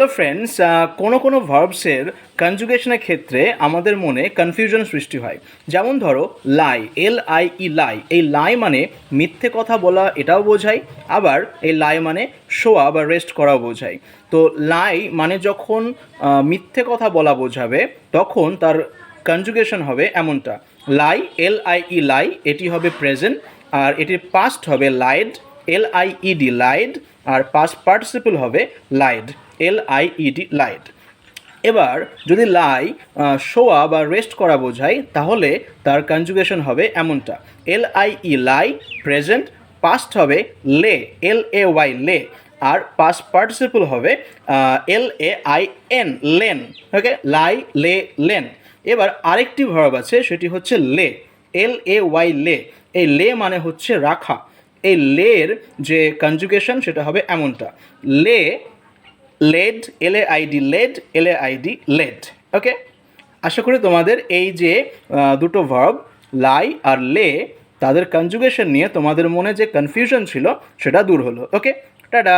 Hello friends, কোনো ভার্বসের কনজুগেশনের ক্ষেত্রে আমাদের মনে কনফিউশন সৃষ্টি হয়। যেমন ধরো লাই, LIE লাই, এই লাই মানে মিথ্যে কথা বলা এটাও বোঝায়, আবার এই লাই মানে শোয়া বা রেস্ট করাও বোঝায়। তো লাই মানে যখন মিথ্যে কথা বলা বোঝাবে তখন তার কনজুগেশন হবে এমনটা, লাই LIE লাই, এটি হবে প্রেজেন্ট, আর এটির পাস্ট হবে লাইড LIED লাইড, আর পাস্ট পার্টিসিপল হবে লাইড LIED লাইড। এবার যদি লাই শোয়া বা রেস্ট করা বোঝায় তাহলে তার কনজুগেশন হবে এমনটা, LIE লাই প্রেজেন্ট, পাস্ট হবে লে LAY লে, আর পাস্ট পার্টিসিপল হবে LAIN লেন। ওকে, লাই লে লেন। এবার আরেকটি ভার্ব আছে, সেটি হচ্ছে লে LAY লে। এই লে মানে হচ্ছে রাখা। এই লের যে কনজুগেশন সেটা হবে এমনটা, lay laid LAID laid LAID laid. Okay, আশা করি তোমাদের এই যে দুটো ভার্ব লাই আর লে, তাদের কনজুগেশন নিয়ে তোমাদের মনে যে কনফিউশন ছিল সেটা দূর হলো। ওকে, টাটা।